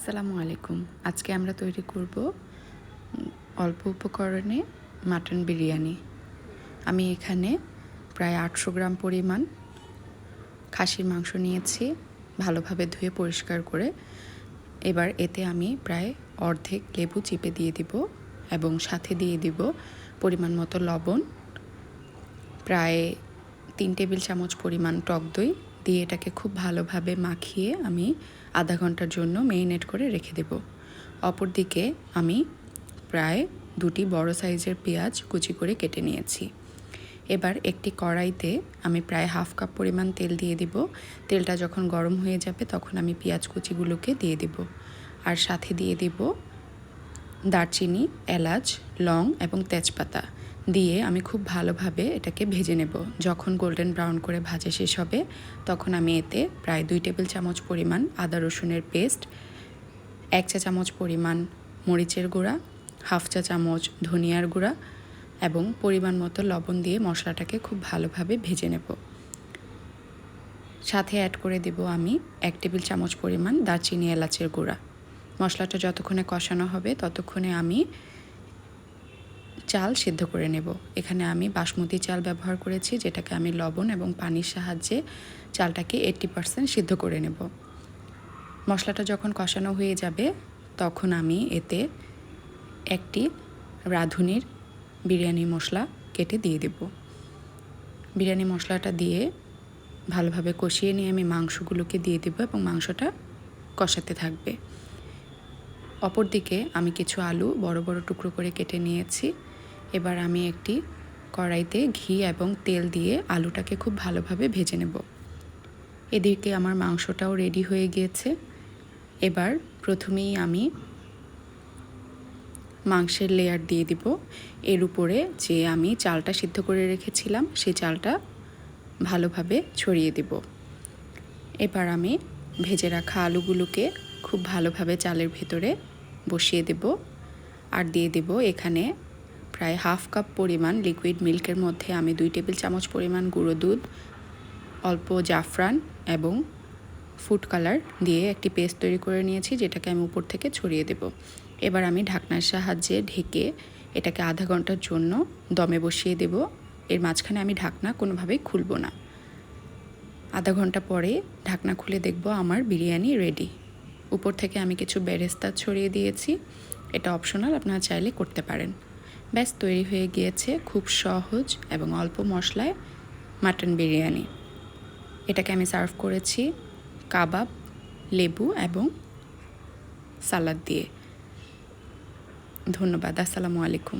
আসসালামু আলাইকুম। আজকে আমরা তৈরি করব অল্প উপকরণে মাটন বিরিয়ানি। আমি এখানে প্রায় 800 গ্রাম পরিমাণ খাসির মাংস নিয়েছি, ভালোভাবে ধুয়ে পরিষ্কার করে। এবার এতে আমি প্রায় অর্ধেক লেবু চিপে দিয়ে দিব এবং সাথে দিয়ে দিব পরিমাণ মতো লবণ, প্রায় 3 টেবিল চামচ পরিমাণ টক দই দিয়ে এটাকে খুব ভালোভাবে মাখিয়ে আমি আধা ঘন্টার জন্য মেরিনেট করে রেখে দেব। অপরদিকে আমি প্রায় 2টি বড় সাইজের পেঁয়াজ কুচি করে কেটে নিয়েছি। এবার একটি কড়াইতে আমি প্রায় হাফ কাপ পরিমাণ তেল দিয়ে দিব। তেলটা যখন গরম হয়ে যাবে তখন আমি পেঁয়াজ কুচিগুলোকে দিয়ে দিব, আর সাথে দিয়ে দিব দারচিনি, এলাচ, লং এবং তেজপাতা দিয়ে আমি খুব ভালোভাবে এটাকে ভেজে নেব। যখন গোল্ডেন ব্রাউন করে ভাজা শেষ হবে তখন আমি এতে প্রায় 2 টেবিল চামচ পরিমাণ আদা রসুনের পেস্ট, 1 চা চামচ পরিমাণ মরিচের গুঁড়া, হাফ চা চামচ ধনিয়ার গুঁড়া এবং পরিমাণ মতো লবণ দিয়ে মশলাটাকে খুব ভালোভাবে ভেজে নেব। সাথে অ্যাড করে দেব আমি 1 টেবিল চামচ পরিমাণ দারচিনি এলাচের গুঁড়া। মশলাটা যতক্ষণে কষানো হবে ততক্ষণে আমি চাল সিদ্ধ করে নেব। এখানে আমি বাসমতি চাল ব্যবহার করেছি, যেটাকে আমি লবণ এবং পানির সাহায্যে চালটাকে 80% সিদ্ধ করে নেব। মশলাটা যখন কষানো হয়ে যাবে তখন আমি এতে একটি রাঁধুনির বিরিয়ানি মশলা কেটে দিয়ে দেব। বিরিয়ানি মশলাটা দিয়ে ভালোভাবে কষিয়ে নিয়ে আমি মাংসগুলোকে দিয়ে দেব এবং মাংসটা কষাতে থাকবে। অপরদিকে আমি কিছু আলু বড় বড় টুকরো করে কেটে নিয়েছি। এবার আমি একটি কড়াইতে ঘি এবং তেল দিয়ে আলুটাকে খুব ভালোভাবে ভেজে নেব। এদিকে আমার মাংসটাও রেডি হয়ে গিয়েছে। এবার প্রথমেই আমি মাংসের লেয়ার দিয়ে দিব। এর উপরে যে আমি চালটা সিদ্ধ করে রেখেছিলাম সেই চালটা ভালোভাবে ছড়িয়ে দেব। এবার আমি ভেজে রাখা আলুগুলোকে খুব ভালোভাবে চালের ভেতরে বসিয়ে দেব, আর দিয়ে দেব এখানে প্রায় হাফ কাপ পরিমাণ লিকুইড মিল্কের মধ্যে আমি 2 টেবিল চামচ পরিমাণ গুঁড়ো দুধ, অল্প জাফরান এবং ফুড কালার দিয়ে একটি পেস্ট তৈরি করে নিয়েছি, যেটাকে আমি উপর থেকে ছড়িয়ে দেব। এবার আমি ঢাকনার সাহায্যে ঢেকে এটাকে আধা ঘন্টার জন্য দমে বসিয়ে দেব। এর মাঝখানে আমি ঢাকনা কোনোভাবেই খুলব না। আধা ঘন্টা পরে ঢাকনা খুলে দেখব আমার বিরিয়ানি রেডি। উপর থেকে আমি কিছু বেরেস্তা ছড়িয়ে দিয়েছি, এটা অপশনাল, আপনারা চাইলে করতে পারেন। ব্যাস তৈরি হয়ে গিয়েছে খুব সহজ এবং অল্প মশলায় মাটন বিরিয়ানি। এটাকে আমি সার্ভ করেছি কাবাব, লেবু এবং সালাদ দিয়ে। ধন্যবাদ। আসসালামু আলাইকুম।